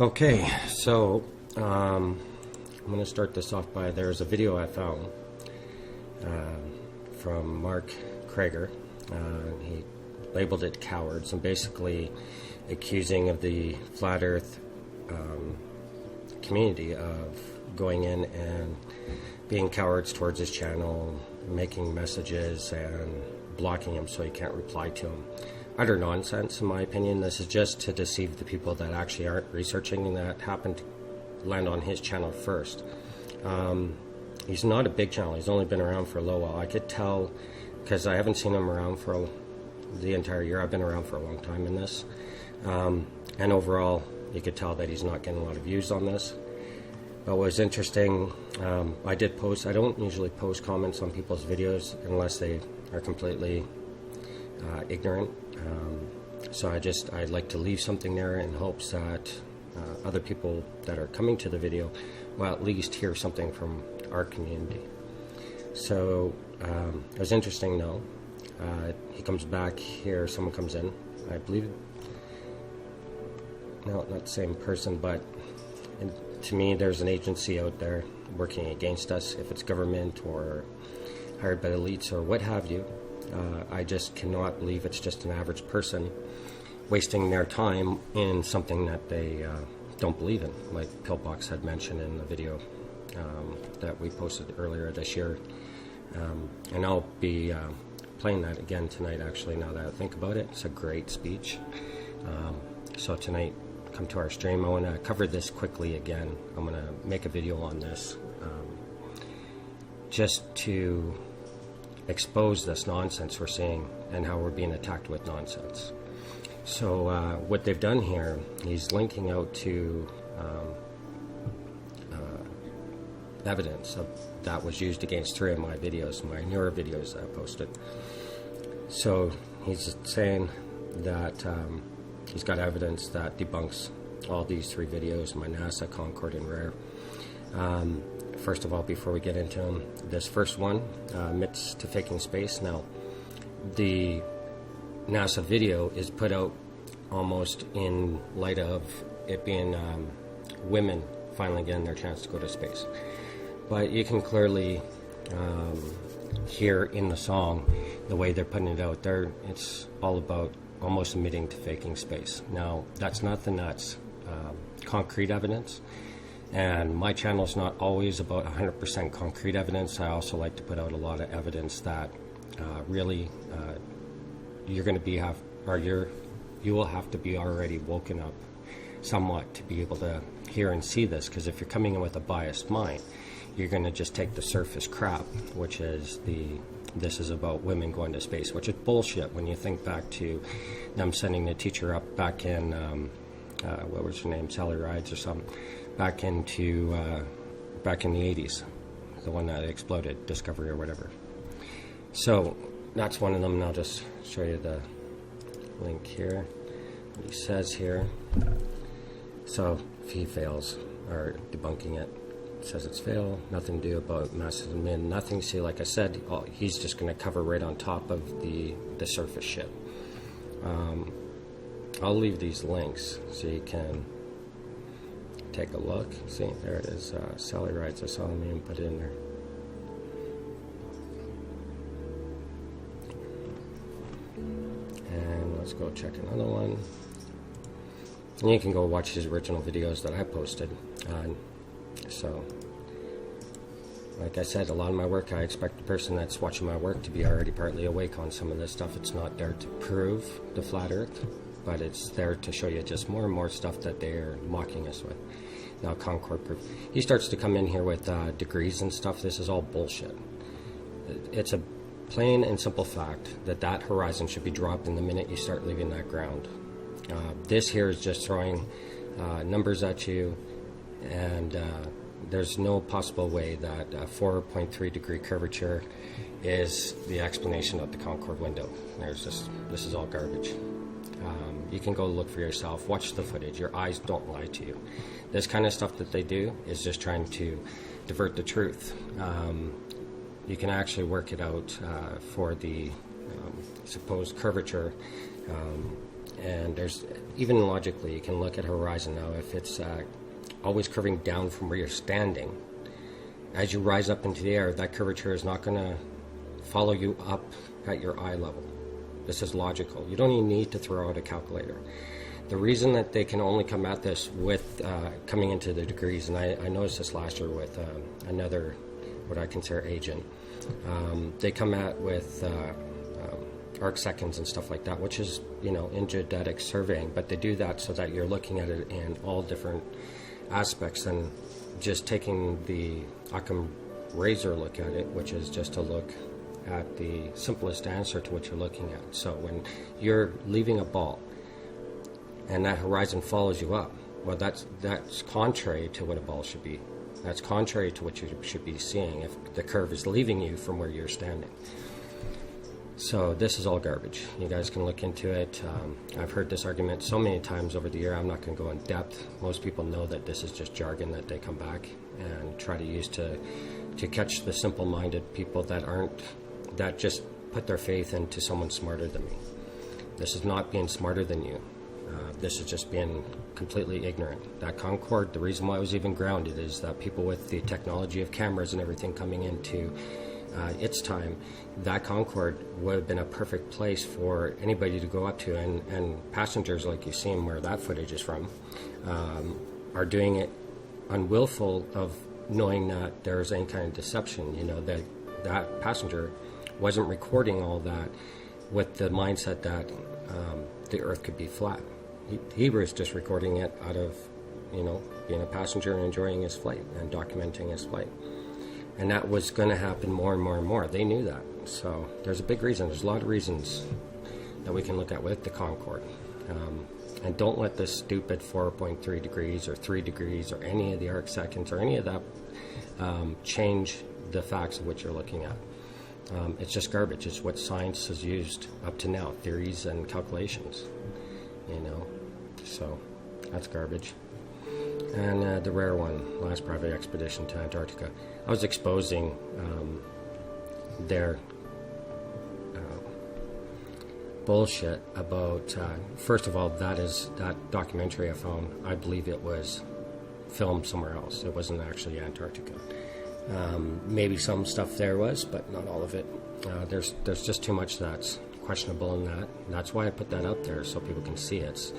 Okay, so I'm going to start this off by, there's a video I found from Mark Krager. He labeled it cowards and basically accusing of the flat earth community of going in and being cowards towards his channel, making messages and blocking him so he can't reply to him. Utter nonsense, in my opinion. This is just to deceive the people that actually aren't researching and that happen to land on his channel first. He's not a big channel. He's only been around for a little while. I could tell because I haven't seen him around for the entire year. I've been around for a long time in this. And overall, you could tell that he's not getting a lot of views on this. But what was interesting, I did post, I don't usually post comments on people's videos unless they are completely ignorant. So I'd like to leave something there in hopes that other people that are coming to the video will at least hear something from our community. So it was interesting though. He comes back here, someone comes in, I believe, no, not the same person, but to me there's an agency out there working against us, if it's government or hired by elites or what have you. I just cannot believe it's just an average person wasting their time in something that they don't believe in, like Pillbox had mentioned in the video that we posted earlier this year. And I'll be playing that again tonight, actually, now that I think about it. It's a great speech. So tonight, come to our stream. I want to cover this quickly again. I'm going to make a video on this just to expose this nonsense we're seeing and how we're being attacked with nonsense. So what they've done here, he's linking out to evidence that was used against 3 of my videos, my newer videos that I posted. So he's saying that he's got evidence that debunks all these 3 videos, my NASA, Concord, and Rare. First of all, before we get into them, this first one, Myths to Faking Space. Now, the NASA video is put out almost in light of it being women finally getting their chance to go to space. But you can clearly hear in the song the way they're putting it out there. It's all about almost admitting to faking space. Now, that's nothing that's concrete evidence. And my channel is not always about 100% concrete evidence. I also like to put out a lot of evidence that really you're going to be you will have to be already woken up somewhat to be able to hear and see this. Because if you're coming in with a biased mind, you're going to just take the surface crap, which is this is about women going to space, which is bullshit. When you think back to them sending the teacher up back in what was her name, Sally Rides or something. Back in the 80s, the one that exploded, Discovery or whatever. So that's one of them, and I'll just show you the link here. What he says here. So if he fails, or debunking it, says it's fail, nothing to do about massive men, nothing. See, like I said, he's just going to cover right on top of the surface shit. I'll leave these links so you can take a look. See, there it is. Sally Rides. I saw them and put it in there. And let's go check another one. And you can go watch his original videos that I posted. So, like I said, a lot of my work, I expect the person that's watching my work to be already partly awake on some of this stuff. It's not there to prove the flat earth, but it's there to show you just more and more stuff that they're mocking us with. Now, Concord proof. He starts to come in here with degrees and stuff. This is all bullshit. It's a plain and simple fact that horizon should be dropped in the minute you start leaving that ground. This here is just throwing numbers at you, and there's no possible way that a 4.3 degree curvature is the explanation of the Concord window. This is all garbage. You can go look for yourself, watch the footage. Your eyes don't lie to you. This kind of stuff that they do is just trying to divert the truth. You can actually work it out for the supposed curvature. And there's, even logically, you can look at horizon now. If it's always curving down from where you're standing, as you rise up into the air, that curvature is not going to follow you up at your eye level. This is logical. You don't even need to throw out a calculator. The reason that they can only come at this with coming into the degrees, and I noticed this last year with another, what I consider agent, they come at with arc seconds and stuff like that, which is, you know, in geodetic surveying, but they do that so that you're looking at it in all different aspects and just taking the Occam razor look at it, which is just to look at the simplest answer to what you're looking at. So when you're leaving a ball and that horizon follows you up, well, that's contrary to what a ball should be. That's contrary to what you should be seeing if the curve is leaving you from where you're standing. So this is all garbage. You guys can look into it. I've heard this argument so many times over the year, I'm not going to go in depth. Most people know that this is just jargon that they come back and try to use to catch the simple-minded people that just put their faith into someone smarter than me. This is not being smarter than you. This is just being completely ignorant. That Concorde, the reason why it was even grounded is that people with the technology of cameras and everything coming into its time, that Concorde would have been a perfect place for anybody to go up to, and passengers, like you've seen where that footage is from, are doing it unwillful of knowing that there's any kind of deception. You know, that passenger wasn't recording all that with the mindset that the earth could be flat. He was just recording it out of, you know, being a passenger and enjoying his flight and documenting his flight. And that was going to happen more and more and more. They knew that. So there's a big reason. There's a lot of reasons that we can look at with the Concorde. And don't let this stupid 4.3 degrees or 3 degrees or any of the arc seconds or any of that change the facts of what you're looking at. It's just garbage. It's what science has used up to now, theories and calculations, you know. So that's garbage. And the rare one, last private expedition to Antarctica. I was exposing their bullshit about, first of all, that documentary I found, I believe it was filmed somewhere else. It wasn't actually Antarctica. Maybe some stuff there was, but not all of it. There's just too much that's questionable in that. And that's why I put that out there so people can see it.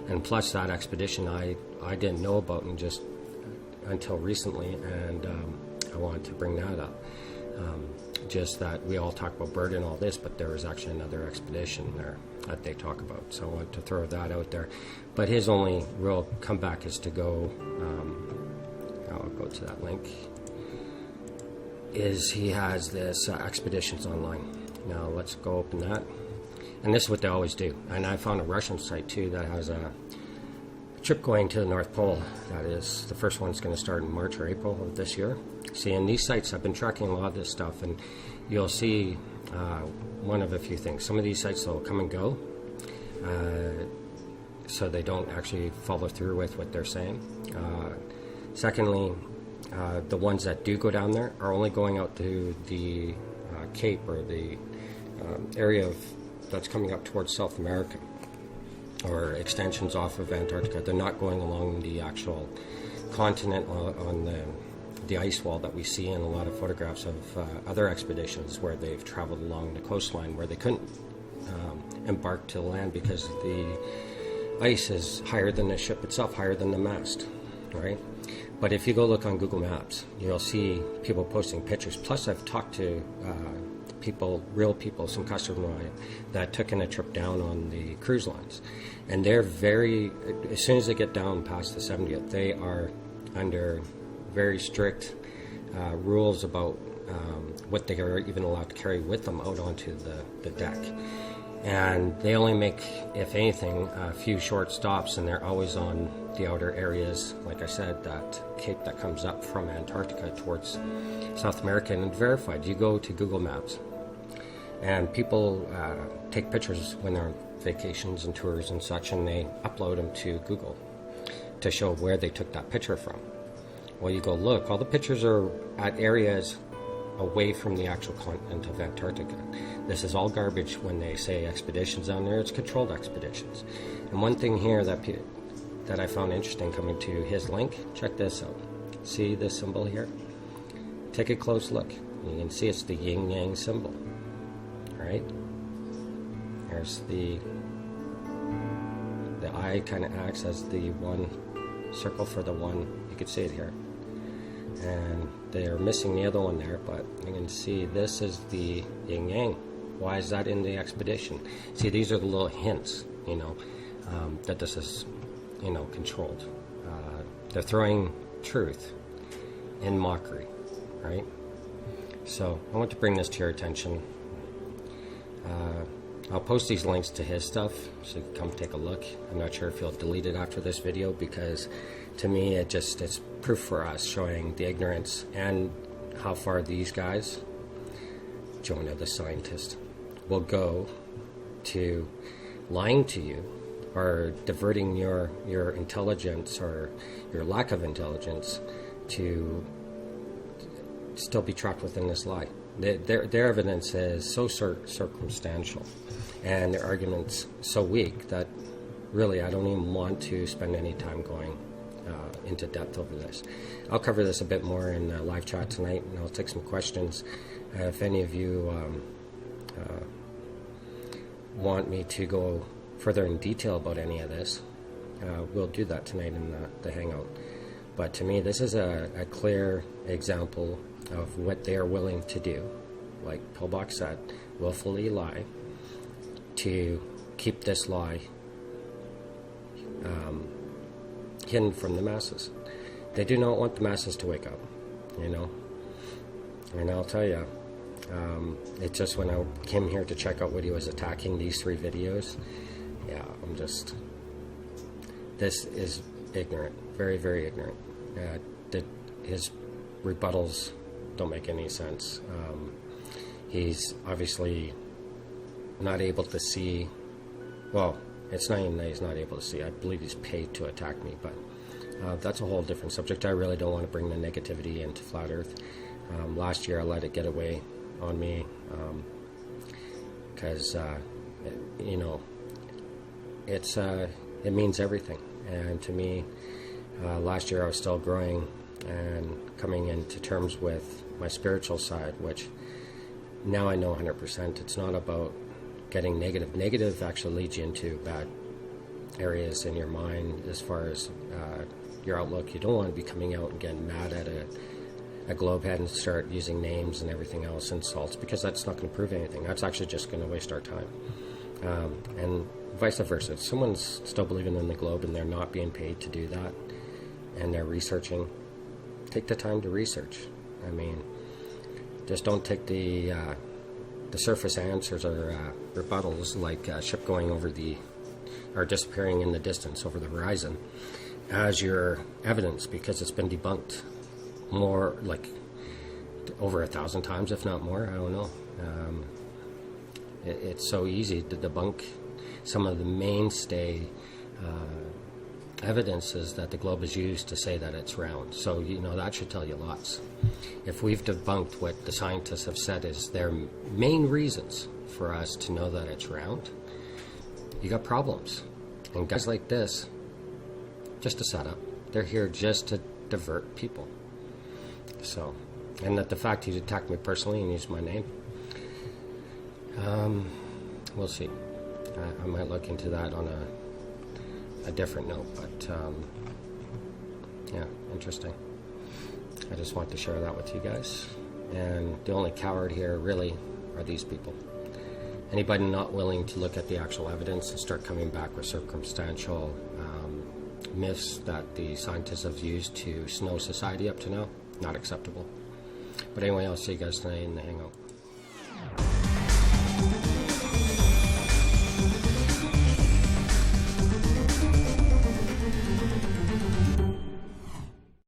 And plus, that expedition I didn't know about until recently, and I wanted to bring that up. Just that we all talk about Bird and all this, but there was actually another expedition there that they talk about. So I wanted to throw that out there. But his only real comeback is to go, I'll go to that link, is he has this Expeditions Online. Now let's go open that. And this is what they always do. And I found a Russian site too that has a trip going to the North Pole. That is, the first one's going to start in March or April of this year. See, in these sites, I've been tracking a lot of this stuff, and you'll see one of a few things. Some of these sites will come and go, so they don't actually follow through with what they're saying. Secondly, the ones that do go down there are only going out to the Cape or the area that's coming up towards South America, or extensions off of Antarctica. They're not going along the actual continent on the ice wall that we see in a lot of photographs of other expeditions where they've traveled along the coastline where they couldn't embark to land because the ice is higher than the ship itself, higher than the mast, right? But if you go look on Google Maps, you'll see people posting pictures. Plus, I've talked to real people, some customers of mine that took in a trip down on the cruise lines. And they're as soon as they get down past the 70th, they are under very strict rules about what they are even allowed to carry with them out onto the deck. And they only make, if anything, a few short stops, and they're always on the outer areas, like I said, that cape that comes up from Antarctica towards South America. And verified, you go to Google Maps, and people take pictures when they're on vacations and tours and such, and they upload them to Google to show where they took that picture from. Well, you go look, all the pictures are at areas away from the actual continent of Antarctica. This is all garbage when they say expeditions down there. It's controlled expeditions. And one thing here that I found interesting coming to his link, check this out. See this symbol here? Take a close look. You can see it's the yin-yang symbol. Alright? There's the eye kind of acts as the one circle for the one. You can see it here. And they are missing the other one there, but you can see this is the yin-yang. Why is that in the expedition? See, these are the little hints, you know, that this is, you know, controlled. They're throwing truth in mockery, right? So I want to bring this to your attention. I'll post these links to his stuff so you can come take a look. I'm not sure if he'll delete it after this video, because to me it's proof for us, showing the ignorance and how far these guys, Jonah the scientist, will go to lying to you or diverting your intelligence or your lack of intelligence to still be trapped within this lie. Their evidence is so circumstantial, and their arguments so weak that really I don't even want to spend any time going into depth over this. I'll cover this a bit more in live chat tonight, and I'll take some questions. If any of you want me to go further in detail about any of this, we'll do that tonight in the hangout. But to me, this is a clear example of what they are willing to do, like Pillbox said, willfully lie, to keep this lie hidden from the masses. They do not want the masses to wake up, you know. And I'll tell you, it's just when I came here to check out what he was attacking, these 3 videos, yeah, I'm just, this is ignorant, very, very ignorant. His rebuttals don't make any sense. He's obviously not able to see, well, it's not even that he's not able to see. I believe he's paid to attack me, but that's a whole different subject. I really don't want to bring the negativity into Flat Earth. Last year I let it get away on me because, you know, it means everything. And to me, last year I was still growing and coming into terms with my spiritual side, which now I know 100%. It's not about getting negative. Negative actually leads you into bad areas in your mind as far as your outlook. You don't want to be coming out and getting mad at a globe head and start using names and everything else, insults, because that's not going to prove anything. That's actually just going to waste our time. And vice versa. If someone's still believing in the globe and they're not being paid to do that, and they're researching, take the time to research. I mean, just don't take the surface answers or rebuttals, like a ship going over or disappearing in the distance over the horizon, as your evidence, because it's been debunked more, like over 1,000 times, if not more. I don't know. It's so easy to debunk some of the mainstay evidences that the globe is used to say that it's round. So, you know, that should tell you lots. If we've debunked what the scientists have said is their main reasons for us to know that it's round, you got problems. And guys like this, just a setup. They're here just to divert people. So, and that the fact he attacked me personally and used my name, we'll see. I might look into that on a different note, but yeah, interesting. I just want to share that with you guys. And the only coward here really are these people. Anybody not willing to look at the actual evidence and start coming back with circumstantial myths that the scientists have used to snow society up to now, not acceptable. But anyway, I'll see you guys tonight in the hangout.